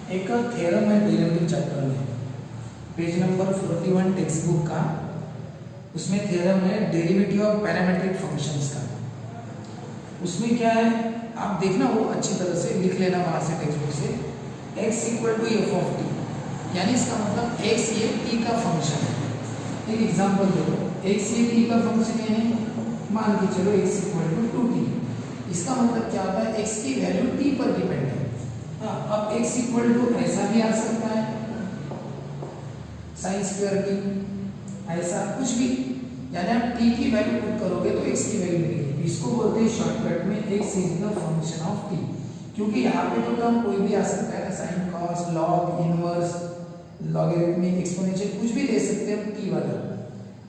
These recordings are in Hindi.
एक थ्योरम है डेरिवेटिव चैप्टर में, पेज नंबर 41 टेक्स्ट बुक का। उसमें थ्योरम है डेरिवेटिव ऑफ पैरामीट्रिक फंक्शंस का। उसमें क्या है आप देखना, वो अच्छी तरह से लिख लेना वहाँ से टेक्स्ट बुक से। x equal to F of T, यानी इसका मतलब x ये t का फंक्शन है। एक एग्जांपल दे दो, x ये t का फंक्शन है, मान के चलो x इक्वल टू 2t। इसका मतलब क्या होता है, x की वैल्यू t पर डिपेंड है। हाँ, अब x इक्वल टू ऐसा भी आ सकता है साइन स्क्वायर t, ऐसा कुछ भी, यानी आप t की वैल्यू पुट करोगे तो x की वैल्यू मिलेगी। इसको बोलते हैं शॉर्टकट में x is the function of t, क्योंकि यहाँ पे तो टर्म कोई भी आ सकता है, sine cos log inverse logarithmic exponential कुछ भी दे सकते हैं t वाला,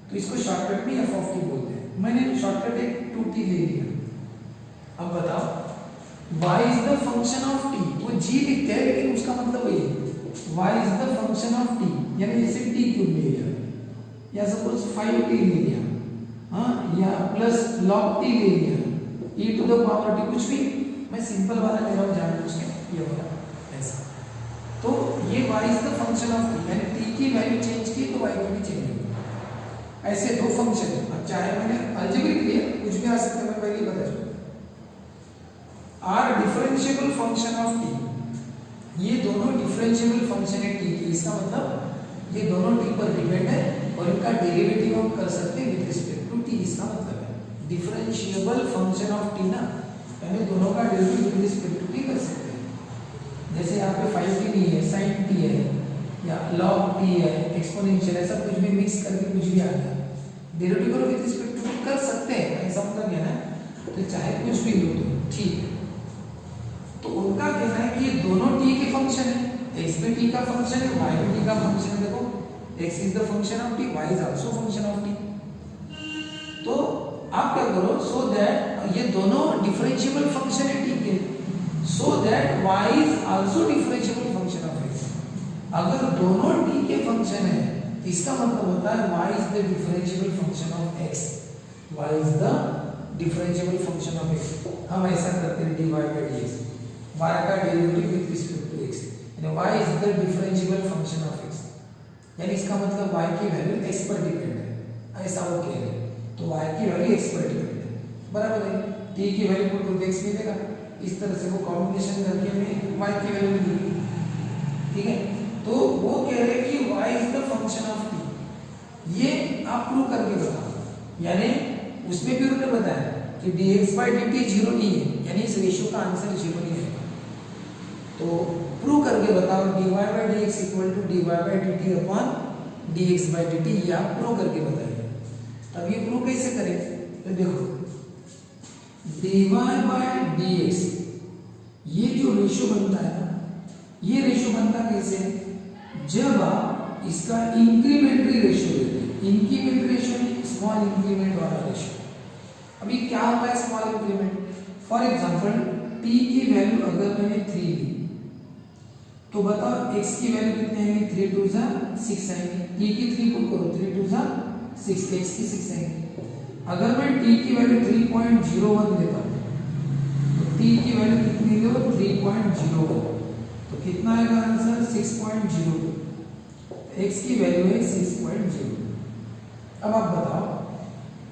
तो इसको शॉर्टकट में f ऑफ t बोलते हैं। मैंने शॉर्टकट एक 2t ले लिया। अब बताओ y is the function of t, वो g लिखते हैं लेकिन उसका मतलब वही है y is the function of t, यानी जैसे t क्यूब ले लिया या सपोज 5t ले लिया, हाँ, या प्लस log t ले लिया, e to the power t, कुछ भी मैं सिंपल वाला ले रहा हूँ जानबूझ के, ये वाला ऐसा। तो ये y is the function of t, यानी t की वैल्यू चेंज की तो y की भी चेंज होगी। ऐसे दो फंक्शन है। अब चाहे मैंने अलजेब्रिक लिया, कुछ भी आ सकता है, मैं पहले ही बता चुका। Are differentiable function of t, ये दोनों डिफरेंशिएबल फंक्शन है t की। इसका मतलब ये दोनों t पर डिपेंड है और इनका डेरिवेटिव हम कर सकते हैं विद रिस्पेक्ट टू t। इसका मतलब है डिफरेंशिएबल फंक्शन ऑफ t ना, यानी दोनों का derivative with respect to t कर सकते हैं। जैसे यहाँ पे 5t नहीं है, sin t है या log t है, एक्सपोनेंशियल, ऐसा कुछ भी मिक्स करके कुछ भी आ गया, डेरिवेटिव को विद रिस्पेक्ट टू t कर सकते हैं, ऐसा मतलब है ना। तो चाहे कुछ भी लो तो ठीक है। तो उनका कहना है कि ये दोनों t के फंक्शन है, x पे t का फंक्शन है, y पे t का फंक्शन है। देखो x is the function of t, y is also function of t। तो आप क्या करो, सो दैट ये दोनों डिफरेंशिएबल फंक्शन है t के, so that y is also differentiable function of x। अगर दोनों t के फंक्शन है इसका मतलब होता है y is the differentiable function of x, y is the differentiable function of x। हम ऐसा करते हैं dy by dx, y का derivative with respect to x, यानी y is the differentiable function of x, यानी इसका मतलब y की वैल्यू x पर डिपेंड है, ऐसा वो कह रहे हैं। तो y की वैल्यू x पर डिपेंड है, बराबर है। t की वैल्यू पुट करके x मिलेगा, इस तरह से वो कॉम्बिनेशन करके हमें y की वैल्यू मिलेगी, ठीक है। तो वो कह रहे हैं कि y is the function of t, ये आप प्रूव करके बताओ। यानी उसमें भी उन्होंने बताया कि dx by dt 0 नहीं है, यानी इस रेशियो का आंसर 0 नहीं है। तो प्रूव करके बताओ dy by dx equal to dy by dt upon dx by dt, ये आप प्रूव करके बताइए। अब ये प्रूव कैसे करें, तो देखो dy by dx ये जो रेशियो बनता है ना, ये रेशियो बनता कैसे है, जब आप इसका इंक्रीमेंटरी रेशियो लेते हैं। इंक्रीमेंट रेशियो में स्मॉल इंक्रीमेंट वाला रेशियो। अभी क्या होता है small increment, for example t की वैल्यू अगर मैंने 3 ली तो बताओ x की वैल्यू कितनी आएगी, 3 2 6 आएगी। t की 3 पुट करो, 3 2 6, x की 6 आएगी। अगर मैं t की वैल्यू 3.01 लेता हूँ तो t की वैल्यू कितनी लो, 3.01, तो कितना आएगा आंसर 6.02, x की वैल्यू है 6.02। अब आप बताओ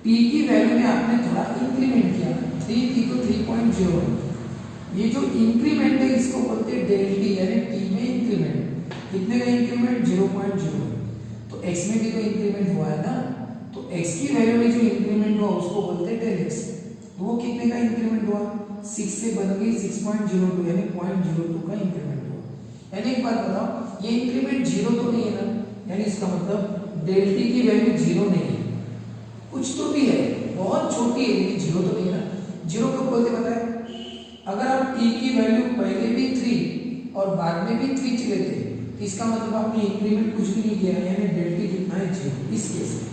t की वैल्यू में आपने थोड़ा इंक्रीमेंट किया, 3 थी तो 3.01, ये जो इंक्रीमेंट है इसको बोलते हैं डेल टी, यानी t में इंक्रीमेंट। कितने का इंक्रीमेंट, 0.01, तो x में भी तो इंक्रीमेंट हुआ है ना, तो x की वैल्यू में जो इंक्रीमेंट हुआ उसको बोलते हैं डेल x। तो वो कितने का इंक्रीमेंट हुआ, 6 से बन गई 6.02, यानी 0.02 का इंक्रीमेंट हुआ। यानी एक बात बताओ, ये इंक्रीमेंट 0 तो नहीं है ना, यानी इसका मतलब डेल टी की वैल्यू 0 नहीं है, कुछ तो भी है, बहुत छोटी है लेकिन 0 तो नहीं है ना। 0 कब बोलते बताए, अगर आप t की वैल्यू पहले भी 3 और बाद में भी 3 चले थे तो इसका मतलब आपने इंक्रीमेंट कुछ भी नहीं किया, यानी डेल टी कितना है 0 इस केस में,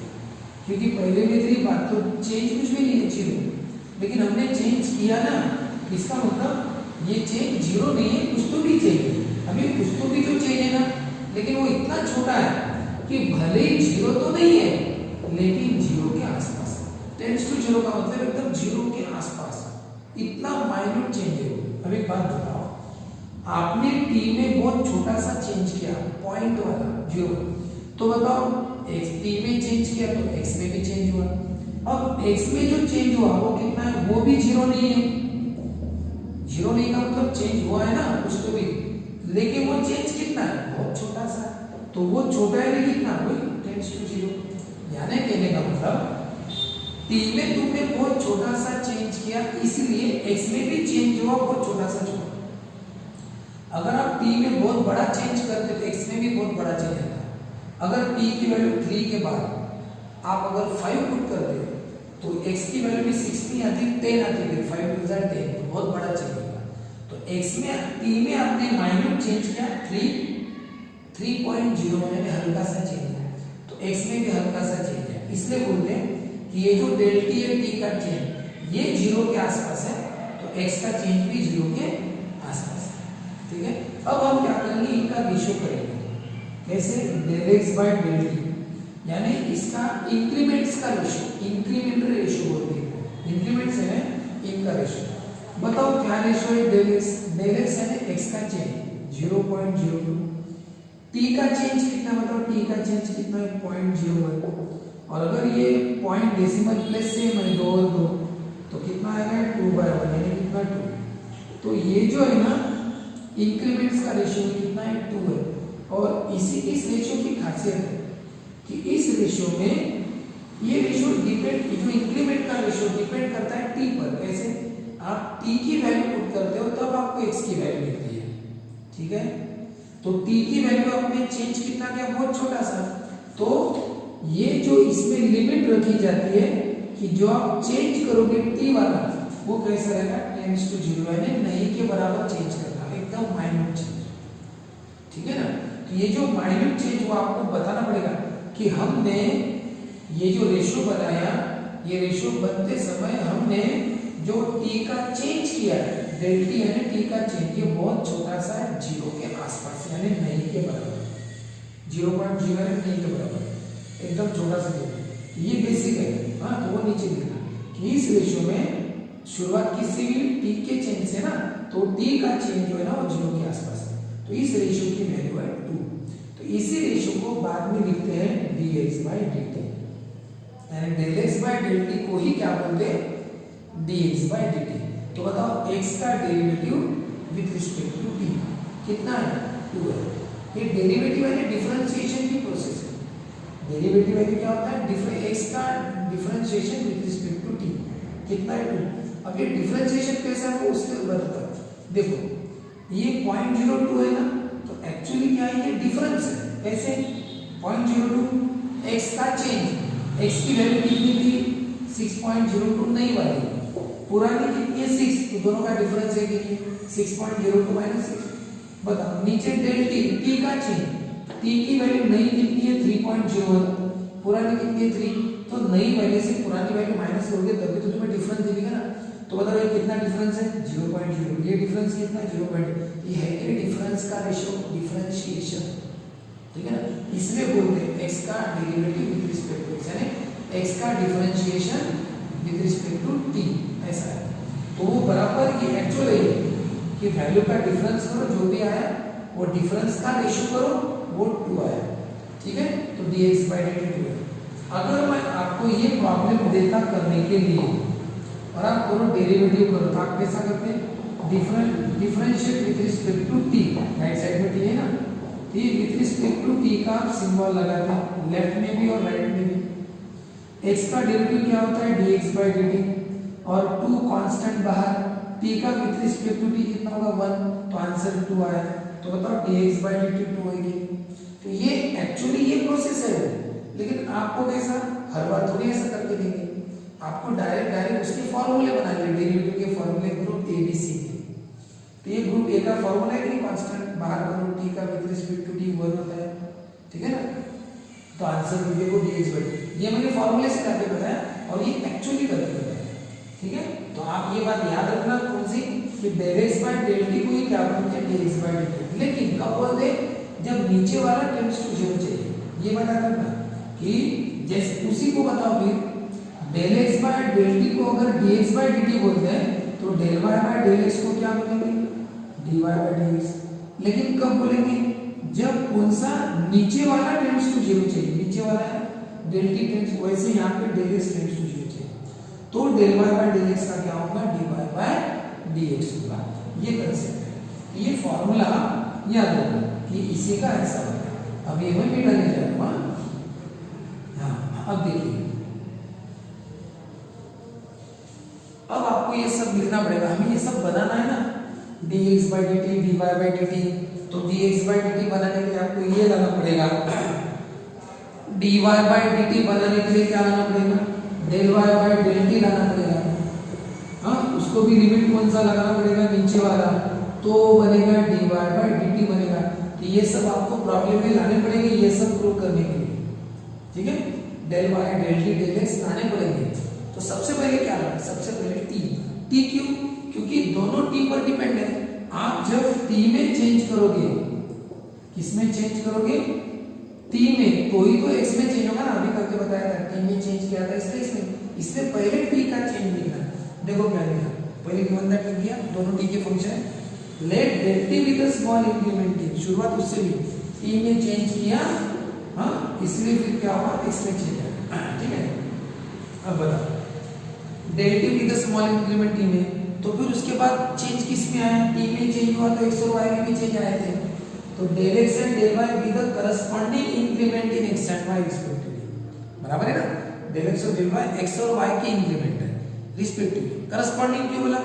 क्योंकि पहले भी 3 बाद तो चेंज कुछ भी नहीं है 0, लेकिन हमने चेंज किया ना, इसका मतलब ये चेंज 0 नहीं है, कुछ तो भी चेंज है। अभी कुछ तो भी तो चेंज है ना, लेकिन वो इतना छोटा है कि भले ही 0 तो नहीं है लेकिन 0 के आसपास, टेंड्स टू 0 का मतलब एकदम 0 के आसपास, इतना माइन्यूट चेंज है। अब एक बात बताओ, आपने टी में बहुत छोटा सा चेंज किया, पॉइंट वाला 0, तो बताओ एक्स टी में चेंज किया तो एक्स में भी चेंज हुआ। अब एक्स में जो चेंज हुआ वो कितना है, वो भी 0 नहीं है। 0 नहीं का मतलब चेंज हुआ है ना कुछ तो भी, लेकिन वो चेंज कितना है, बहुत छोटा सा। तो वो छोटा है कितना, वही टेंड्स टू 0। यानी कहने का मतलब टी में तुमने बहुत छोटा सा चेंज किया, इसलिए एक्स में भी चेंज हुआ बहुत छोटा सा छोटा। अगर आप टी में बहुत बड़ा चेंज करते तो एक्स में भी बहुत बड़ा चेंज आता है। अगर टी की वैल्यू 3 के बाद आप अगर 5 पुट करते तो एक्स की वैल्यू भी 6 नहीं आती, 10 आती है, 5 टू 10, तो बहुत बड़ा चेंज होगा। तो एक्स में टी में आपने माइन्यूट चेंज किया 3.0 यानी हल्का सा चेंज है, तो एक्स में भी हल्का सा चेंज है। इसलिए बोलते हैं कि ये जो डेल टी है टी का चेंज ये 0 के आसपास है, तो एक्स का चेंज भी 0 के आसपास है। ठीक है, अब हम क्या करेंगे, इनका रेशियो करेंगे। कैसे, del X by del T, यानी इसका इंक्रीमेंट्स का रेशियो, इंक्रीमेंटल रेशियो बोलते हैं। इंक्रीमेंट्स है इनका रेशियो। बताओ क्या रेशियो है, डेल एक्स, डेल एक्स यानी एक्स का चेंज 0.02, टी का चेंज कितना, बताओ टी का चेंज कितना है 0.01, और अगर ये पॉइंट डेसिमल प्लेस सेम है 2 और 2 तो कितना आएगा 2/1 यानी कितना 2। तो ये जो है ना इंक्रीमेंट्स का रेशियो कितना है 2 है। और इस रेशियो की खासियत है कि इस रेशियो में ये रेशियो डिपेंड, जो इंक्रीमेंट का रेशियो डिपेंड करता है टी पर। कैसे, आप टी की वैल्यू पुट करते हो तब आपको एक्स की वैल्यू मिलती है। ठीक है, तो टी की वैल्यू आपने चेंज कितना किया, बहुत छोटा सा, तो ये जो इसमें लिमिट रखी जाती है कि जो आप चेंज करोगे टी वाला वो कैसा रहेगा, टेंड्स टू 0 यानी नहीं के बराबर चेंज करना, एकदम माइन्यूट चेंज। ठीक है ना, तो ये जो माइन्यूट चेंज वो आपको बताना पड़ेगा कि हमने ये जो रेशियो बनाया, ये रेशियो बनते समय हमने जो टी का चेंज किया है, डेल टी यानी टी का चेंज, ये बहुत छोटा सा है 0 के आसपास यानी नहीं के बराबर, 0.0 यानी नहीं के बराबर, एकदम छोटा सा चेंज। ये बेसिक है। हाँ, तो वो नीचे लिखना कि इस रेशियो में शुरुआत किसी भी टी के चेंज से ना, तो टी का चेंज जो है ना वो 0 के आसपास है, तो इस रेशियो की वैल्यू है 2। तो इसी रेशियो को बाद में लिखते हैं dx/dt, यानी del X by del T को ही क्या बोलते हैं, dx/dt। तो बताओ x का derivative with respect to t कितना है, 2 है। ये डेरिवेटिव यानी डिफरेंशिएशन की प्रोसेस है। डेरिवेटिव वैल्यू क्या होता है, x का differentiation with respect to t कितना है 2। अब ये डिफरेंशिएशन कैसा है वो उससे बताता है। देखो ये 0.02 है ना, तो एक्चुअली क्या है, ये डिफरेंस है। कैसे 0.02, x का चेंज, x की वैल्यू कितनी थी 6.02 नई वाली, पुरानी कितनी है 6, तो दोनों का डिफरेंस है कितनी 6.02 - 6। बताओ नीचे डेल टी, टी का चेंज, टी की वैल्यू नई कितनी है 3.01, पुरानी कितनी है 3, तो नई वैल्यू से पुरानी वैल्यू माइनस करोगे तभी तो तुम्हें डिफरेंस दिखेगा ना। तो बताओ ये कितना डिफरेंस है 0.0, ये डिफरेंस कितना है 0.0, ये है कि डिफरेंस का रेशियो, डिफरेंशिएशन। ठीक है ना, इसलिए बोलते हैं x का derivative with respect to x, यानी x का differentiation with respect to t, ऐसा है। तो वो बराबर की एक्चुअल है कि वैल्यू का डिफरेंस करो, जो भी आया वो डिफरेंस का रेशियो करो, वो 2 आया। ठीक है, तो dx/dt 2 है। अगर मैं आपको ये प्रॉब्लम देता करने के लिए और आप दोनों डेरिवेटिव करो, तो आप कैसा करते हैं, differentiate with respect to t, right side में t है ना, t with respect to t का आप सिंबल लगाते हैं लेफ्ट में भी और राइट में भी। x का डेरिवेटिव क्या होता है dx/dt, और 2 कांस्टेंट बाहर, t का विद रिस्पेक्ट टू t कितना होगा 1, तो आंसर 2 आया। तो बताओ dx/dt 2 होगी। तो ये एक्चुअली ये प्रोसेस है, लेकिन आपको कैसा, हर बार थोड़ी ऐसा करके देंगे, आपको डायरेक्ट उसके फॉर्मूले बनाने, डेरिवेटिव के फॉर्मूले ग्रुप ए बी सी के। तो ये ग्रुप ए का फॉर्मूला है कि कांस्टेंट बाहर करो, t का विद रिस्पेक्ट टू t 1 होता है। ठीक है ना, तो आंसर देखो dx/dt, ये मैंने फॉर्मूले से करके बताया और ये एक्चुअली करके बताया। ठीक है, तो आप ये बात याद रखना कौन सी, कि del X by del T को ही क्या बोलते हैं dx/dt, लेकिन कब बोलते हैं, जब नीचे वाला टेंड्स टू 0 चाहिए। ये बता करना कि जैसे उसी को बताओ फिर del X by del T को अगर dx/dt बोलते हैं तो del y by del x को क्या बोलेंगे dy बाय dx। लेकिन कब बोलेंगे, जब कौन सा नीचे वाला टेंड्स टू जीरो चाहिए, नीचे वाला है डेल टी टेंड्स, वैसे यहाँ पे del X tends to zero चाहिए, तो del Y by del X का क्या होगा, D Y by D X होगा। ये कंसेप्ट है, ये फॉर्मूला याद रखो कि इसी का ऐसा होता है। अब ये मैं मिटाने जा रहा हूँ। हाँ, अब देखिए, अब आपको ये सब लिखना पड़ेगा, हमें ये सब बनाना है ना, dx by dt, dy by dt, तो dx by dt बनाने के लिए आपको ये लाना पड़ेगा, dy by dt बनाने के लिए क्या लाना पड़ेगा, del y by del t लाना पड़ेगा। हाँ, उसको भी लिमिट कौन सा लगाना पड़ेगा, नीचे वाला, तो बनेगा dy by dt बनेगा। तो ये सब आपको प्रॉब्लम में लाने पड़ेंगे, ये सब प्रूव करने के लिए, ठीक है, del y del t del x लाने पड़ेंगे। तो सबसे पहले क्या लाना, सबसे पहले t क्यों, क्योंकि दोनों t पर डिपेंड है। आप जब t में चेंज करोगे, किसमें चेंज करोगे, t में, तो ही तो x में चेंज होगा ना, अभी करके बताया था, t में चेंज किया था इसलिए इसमें पहले t का चेंज लिखना। देखो क्या लिखा, पहले गिवन दैट लिख दिया, दोनों t के फंक्शन है, let del t with a small increment t, शुरुआत उससे भी, t में चेंज किया, हाँ, इसलिए फिर क्या हुआ, x में चेंज आया, ठीक है। अब बताओ, del t with a small increment t में, तो फिर उसके बाद चेंज किस में आया, t में चेंज हुआ तो x और y में भी चेंज आए थे, तो del x and del y with the corresponding increment in x and y respectively, बराबर है ना, del x और del y x और y के इंक्रीमेंट है रिस्पेक्टिवली। करस्पॉन्डिंग क्यों बोला,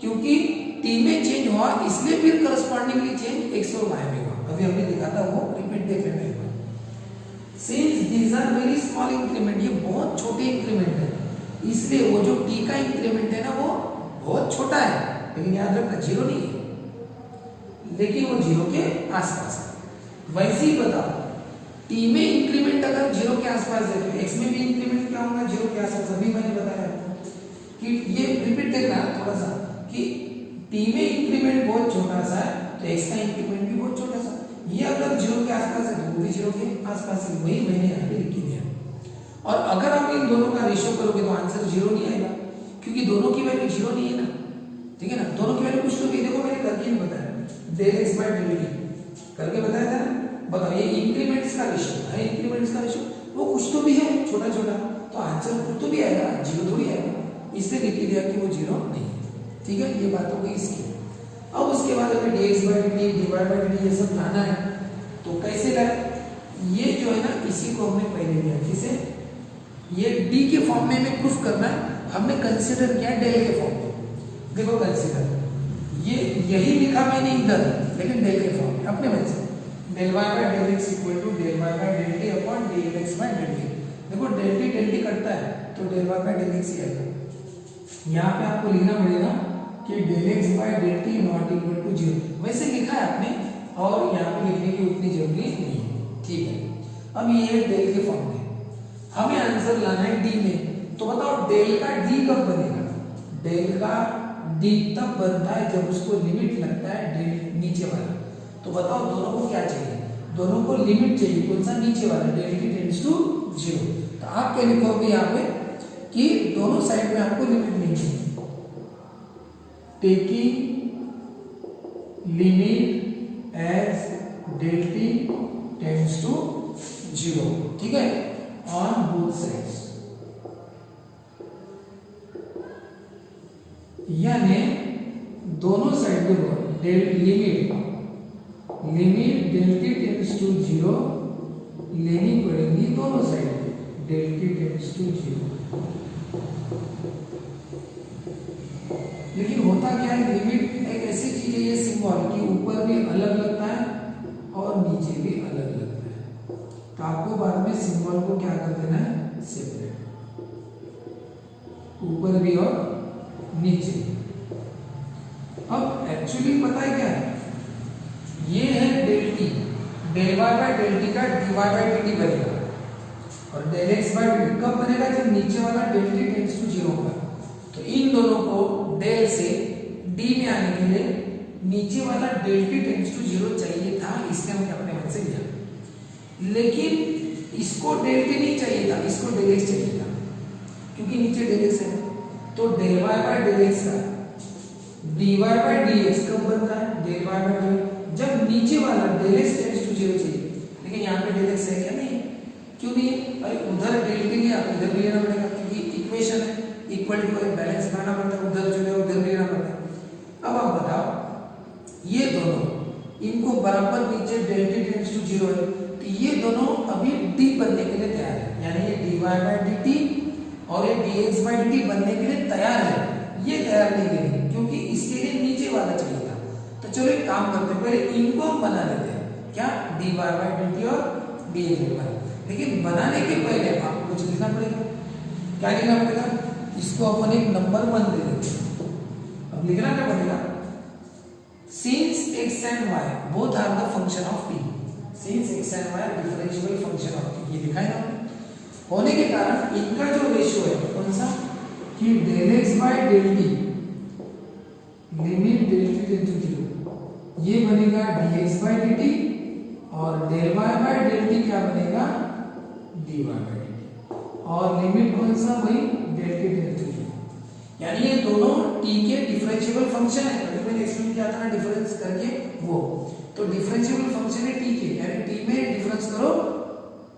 क्योंकि t में चेंज हुआ इसलिए फिर करस्पॉन्डिंगली चेंज x और y में हुआ, अभी हमने लिखा था वो रिपीट देख लेना एक बार। Since these are very small increment, ये बहुत छोटे इंक्रीमेंट है, इसलिए वो जो t का इंक्रीमेंट है ना वो बहुत छोटा है, लेकिन याद रखना जीरो नहीं है, लेकिन वो जीरो के आसपास है। वैसे ही बताओ, t में इंक्रीमेंट अगर जीरो के आसपास है तो x में भी इंक्रीमेंट क्या होगा, जीरो के आसपास। अभी मैंने बताया कि ये रिपीट देखना थोड़ा सा, कि t में इंक्रीमेंट बहुत छोटा सा है तो x का इंक्रीमेंट भी बहुत छोटा सा, ये अगर जीरो के आसपास है तो वो भी जीरो के आसपास है, वही मैंने यहाँ पे लिख दिया। और अगर आप इन दोनों का रेशियो करोगे तो आंसर जीरो नहीं आएगा, क्योंकि दोनों की वैल्यू जीरो नहीं है ना, ठीक है ना, दोनों की वैल्यू कुछ तो भी, देखो मैंने करके नहीं बताया, del x by del t करके बताया था ना। बताओ, ये इंक्रीमेंट्स का रेशियो है, इंक्रीमेंट्स का रेशियो वो कुछ तो भी है छोटा छोटा, तो आंसर कुछ तो भी आएगा, जीरो थोड़ी आएगा, इसलिए लिख दिया कि वो जीरो नहीं है, ठीक है। ये बात हो गई इसकी। अब उसके बाद हमें dx by dt, dy by dt ये सब लाना है, तो कैसे लाए, ये जो है ना, इसी को हमने पहले लिया, किसे, ये d के फॉर्म में हमें प्रूफ करना है, हमने कंसीडर किया डेल के फॉर्म में। देखो कंसीडर, ये यही लिखा मैंने इधर, लेकिन डेल के फॉर्म में अपने मन से, del y by del x equal to del y by del t upon del x by del t। देखो del t कटता है तो del y by del x ही आएगा। यहाँ पे आपको लिखना पड़ेगा कि del x by del t not equal to zero, वैसे लिखा है आपने, और यहाँ पे लिखने की उतनी जरूरी नहीं है, ठीक है। अब ये है डेल के फॉर्म में, हमें आंसर लाना है डी में, तो बताओ डेल का डी कब बनेगा, डेल का डी तब बनता है जब उसको लिमिट लगता है डेल नीचे वाला। तो बताओ दोनों को क्या चाहिए, दोनों को लिमिट चाहिए, कौन सा, नीचे वाला, del T tends to zero. तो आप क्या लिखोगे यहाँ पे कि दोनों साइड में आपको लिमिट नहीं चाहिए, taking limit as del T tends to zero, ठीक है, ऑन बोथ साइड्स, यानी दोनों साइड में limit del T tends to zero लेनी पड़ेगी दोनों साइड पे, del T tends to zero. लेकिन होता क्या है, लिमिट एक ऐसी चीज है, ये सिंबल कि ऊपर भी अलग लगता है और नीचे भी अलग लगता है, तो आपको बाद में सिंबल को क्या कर देना है, सेपरेट, ऊपर भी और नीचे। अब एक्चुअली पता है क्या है, ये है del T, del Y by del T का D Y by D T बनेगा, और डेल एक्स बाय डी कब बनेगा, जब नीचे वाला del T tends to zero होगा। तो इन दोनों को डेल से डी में आने के लिए नीचे वाला del T tends to zero चाहिए था, इसलिए हमने अपने मन से लिया। लेकिन इसको डेल टी नहीं चाहिए था, इसको डेल एक्स चाहिए था, क्योंकि नीचे डेल एक्स है, तो del Y by del X का dy बाय dx कब बनता है del y बाय dx जब नीचे वाला del x टेंड्स टू 0 चाहिए, लेकिन यहाँ पे del x है क्या? नहीं, क्यों नहीं है? भाई उधर del के लिए आप इधर भी लेना पड़ेगा, क्योंकि इक्वेशन है इक्वल टू है, बैलेंस बनाना पड़ता है, उधर जो है उधर भी लेना पड़ता है। अब आप बताओ ये दोनों इनको बराबर नीचे del t टेंड्स टू 0 है, तो ये दोनों अभी d बनने के लिए तैयार है, यानी ये dy बाय dt और ये dx बाय dt बनने के लिए तैयार है। ये तैयार नहीं करेंगे क्योंकि इसके लिए नीचे वाला चाहिए था। तो चलो एक काम करते हैं, पहले इनको हम बना लेते हैं, क्या? dy बाय dt और dx बाय, लेकिन बनाने के पहले आपको कुछ लिखना पड़ेगा। क्या लिखना पड़ेगा? इसको अपन एक नंबर 1 दे देते हैं। अब लिखना क्या पड़ेगा? since x and y both are the function of t, since x and y are differentiable function of t, ये लिखा है ना। होने के कारण इनका जो रेशियो है कौन सा? कि del x by del t limit del t tend to 0 ये बनेगा dx बाय dt और del y by del t क्या बनेगा? dy बाय dt और लिमिट कौन सा? वही del t टेंड टू 0। यानी ये दोनों t के डिफरेंशिएबल फंक्शन है। अभी मैंने एक्सप्लेन किया था ना डिफरेंस करके, वो तो डिफरेंशिएबल फंक्शन है t के, यानी t में डिफरेंस करो,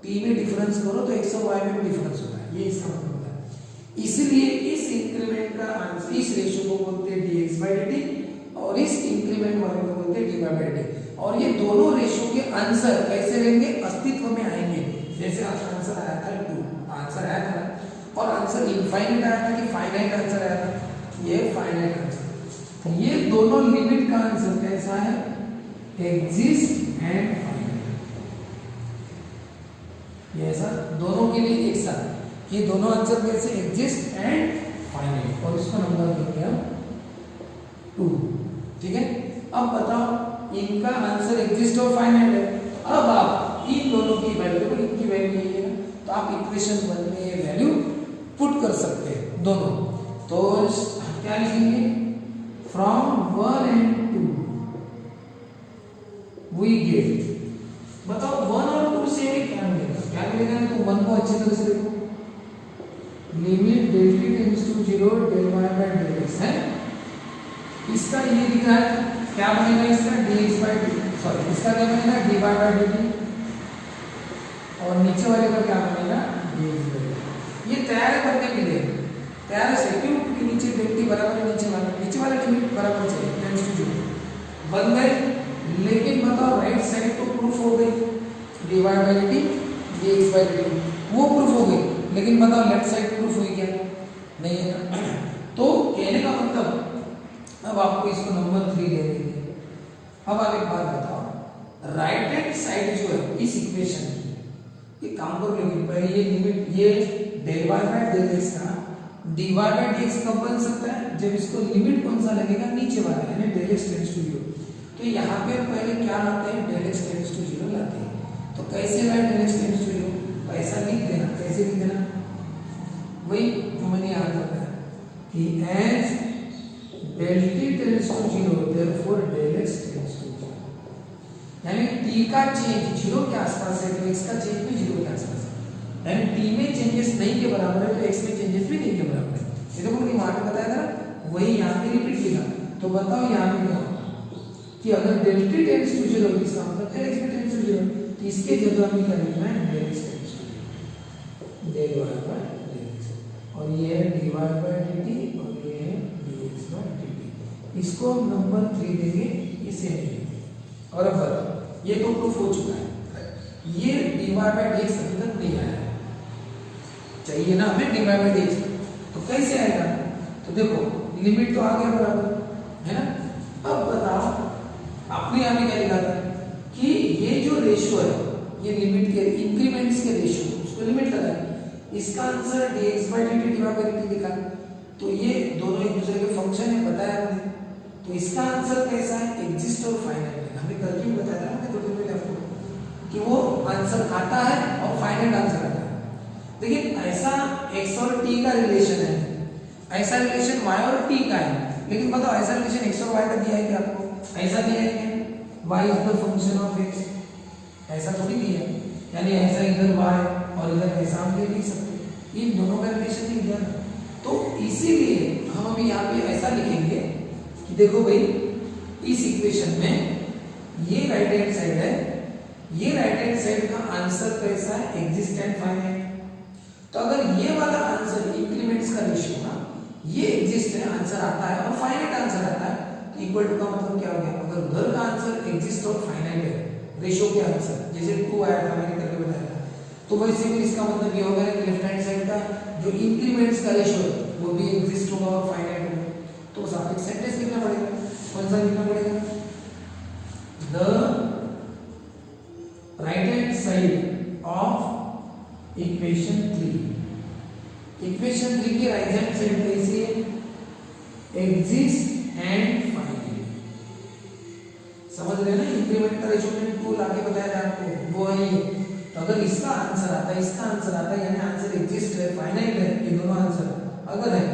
t में डिफरेंस करो तो x और y में भी डिफरेंस होता है, ये इसका मतलब होता है। इसलिए इस इंक्रीमेंट का आंसर, इस रेशियो को बोलते हैं dx बाय dt और इस इंक्रीमेंट वाले को बोलते हैं dy बाय dt। और ये दोनों रेशियो के आंसर कैसे रहेंगे? अस्तित्व में आएंगे। जैसे आंसर आया था 2, आंसर आया था और आंसर इनफाइनाइट आया था कि फाइनाइट आंसर आया था? ये फाइनाइट आंसर। ये दोनों लिमिट का आंसर कैसा है? Exist and finite. ये ऐसा दोनों के लिए एक साथ, ये दोनों आंसर कैसे? एग्जिस्ट एंड फाइनाइट, और इसको नंबर देंगे हम 2। ठीक है, अब बताओ इनका आंसर एग्जिस्ट और फाइनाइट है। अब आप इन दोनों की वैल्यू को, इनकी वैल्यू ये है, तो आप इक्वेशन 1 में ये वैल्यू पुट कर सकते हैं दोनों। तो क्या लिखेंगे? फ्रॉम 1 and 2 वी गेट, बताओ 1 और 2 से क्या मिलेगा? क्या मिलेगा? तो 1 को अच्छी तरह से देखो, limit del t tends to 0 del y by del x है। इसका ये दिख रहा है, क्या बनेगा? इसका dx बाय dt, सॉरी इसका क्या बनेगा? dy बाय dt, और नीचे वाले का क्या बनेगा? dx by dt। ये तैयार करने के लिए तैयार है, क्यों? क्योंकि नीचे del t बराबर है, नीचे वाला लिमिट बराबर चाहिए टेंड्स टू 0 बन गए। लेकिन बताओ राइट साइड तो प्रूफ हो गई, dy by dt dx by dt वो प्रूफ हो गई, लेकिन बताओ लेफ्ट साइड प्रूफ हुई क्या? नहीं है ना। तो कहने का मतलब अब आपको इसको नंबर 3 दे देंगे। अब आप एक बात बताओ, राइट हैंड साइड जो है इस इक्वेशन की, ये काम करो, लेकिन पहले ये लिमिट, ये del y by del x का dy बाय dx कब बन सकता है? जब इसको लिमिट कौन सा लगेगा? नीचे वाला, यानी del x टेंड्स टू 0। तो यहाँ पे पहले क्या लाते हैं? del x टेंड्स टू 0 लाते हैं। तो कैसे लाए del x टेंड्स टू 0? ऐसा लिख देना। कैसे लिख देना? वही जो मैंने यहाँ बताया कि as del t tends to 0 therefore del x tends to 0, यानी t का चेंज 0 के आसपास है तो x का चेंज भी 0 के आसपास है, यानी t में चेंजेस नहीं के बराबर है तो x में चेंजेस भी नहीं के बराबर है। ये तो मैंने वहां पे बताया था, वही यहाँ पे रिपीट किया। तो बताओ यहाँ पे क्या कि अगर del t टेंड्स टू 0 इसका मतलब del x टेंड्स टू 0, तो इसके जगह में क्या लिखना है? del x tends to 0 del y by del x, और ये है dy बाय dt और ये है dx बाय dt। इसको नंबर 3 देंगे, इसे देंगे। और अब बताओ ये तो प्रूफ हो चुका है, ये dy बाय dx अभी तक नहीं आया है, चाहिए ना हमें dy बाय dx, तो कैसे आएगा? तो देखो लिमिट तो आ गया बराबर है ना। अब बताओ आपने यहाँ पे क्या लिखा था कि ये जो रेशियो है, ये लिमिट के इंक्रीमेंट्स के रेशियो, उसको लिमिट लगा है, इसका answer dx by dt dy by dt लिखा। तो ये दोनों एक दूसरे के फंक्शन है, बताया हमने। तो इसका आंसर कैसा है? एग्जिस्ट और फाइनाइट है। हमने कल भी बताया था ना थोड़ी देर पहले कि वो आंसर आता है और फाइनाइट आंसर आता है। लेकिन ऐसा x और t का रिलेशन है, ऐसा रिलेशन y और t का है, लेकिन बताओ ऐसा रिलेशन x और y का दिया है क्या आपको? ऐसा दिया है क्या? y is the function of x, ऐसा थोड़ी दिया है, यानी ऐसा इधर y और इधर ऐसा हम ले नहीं सकते, इन दोनों का रिलेशन नहीं दिया। तो इसीलिए हम अभी यहाँ पे ऐसा लिखेंगे कि देखो भाई इस इक्वेशन में ये राइट हैंड साइड है, ये राइट हैंड साइड का आंसर कैसा है, एग्जिस्ट एंड फाइनाइट। तो अगर ये वाला आंसर इंक्रीमेंट्स का रेशियो ना ये एग्जिस्ट है आंसर आता है और फाइनाइट आंसर आता है, तो इक्वल टू का मतलब क्या हो गया, अगर उधर का आंसर एग्जिस्ट और फाइनाइट है रेशियो के आंसर, जैसे 2 आया था मैंने करके बताया था, तो वैसे भी इसका मतलब ये होगा कि लेफ्ट हैंड साइड का जो इंक्रीमेंट्स का रेशियो है वो भी एग्जिस्ट होगा और फाइनाइट होगा। तो बस आप एक सेंटेंस लिखना पड़ेगा। कौन सा लिखना पड़ेगा, the right hand side of equation 3, equation 3 की राइट हैंड साइड कैसी है, एग्जिस्ट एंड फाइनाइट। समझ रहे हैं ना, इंक्रीमेंट का रेशियो मैंने 2 लाके बताया था आपको, वो है ये। तो अगर इसका आंसर आता है, इसका आंसर आता है, यानी आंसर एग्जिस्ट है, फाइनाइट है, ये दोनों आंसर अगर है,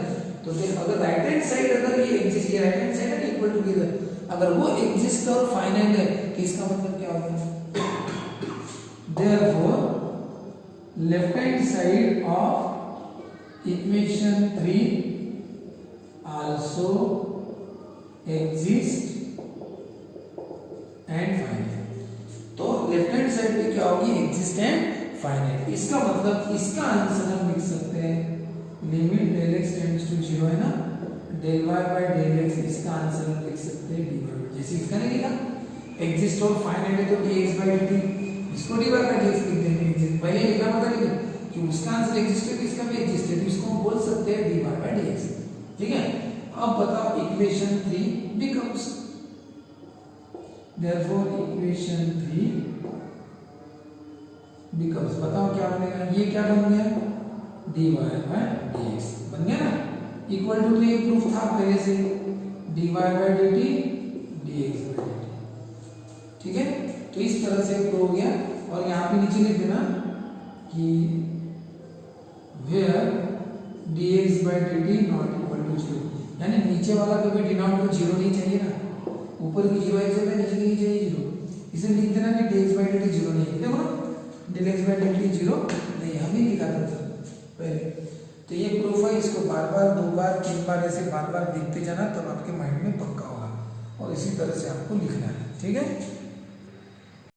तो फिर अगर राइट हैंड साइड अगर ये एग्जिस्ट, ये राइट हैंड साइड है इक्वल टू किधर, अगर वो एग्जिस्ट और फाइनाइट है, तो इसका मतलब क्या होगा, therefore left hand side of equation 3 also exist and finite। तो लेफ्ट हैंड साइड पे क्या होगी, एग्जिस्ट एंड फाइनाइट। इसका मतलब इसका आंसर हम लिख सकते हैं limit del x tends to 0 है ना, del y by del x, इसका आंसर हम लिख सकते हैं dy by, जैसे इसका नहीं लिखा एग्जिस्ट और फाइनाइट है तो dx by dt, इसको dy by dx लिख देंगे। एग्जिस्ट पहले लिखा पता नहीं कि उसका आंसर एग्जिस्ट है तो इसका भी एग्जिस्ट है, तो इसको हम बोल सकते हैं dy by dx। ठीक है, अब बताओ equation 3 becomes, therefore equation 3 becomes, बताओ क्या बनेगा, ये क्या बन गया, dy by dx बन गया ना, इक्वल टू, तो ये प्रूफ था पहले से, dy by dt dx by dt। ठीक है, तो इस तरह से प्रूव हो गया। और यहाँ पे नीचे लिख देना कि where dx by dt not equal to 0, यानी नीचे वाला कभी डिनोमिनेटर 0 नहीं चाहिए ना, ऊपर की 0 है जब नीचे नहीं चाहिए 0, इसे लिख देना कि dx by dt 0 नहीं है। देखो ना dx by dt 0 नहीं, हम ही लिखा था पहले। तो ये प्रूफ है, इसको बार बार 2 बार 3 बार ऐसे बार बार देखते जाना, तब आपके माइंड में पक्का होगा, और इसी तरह से आपको लिखना है। ठीक है।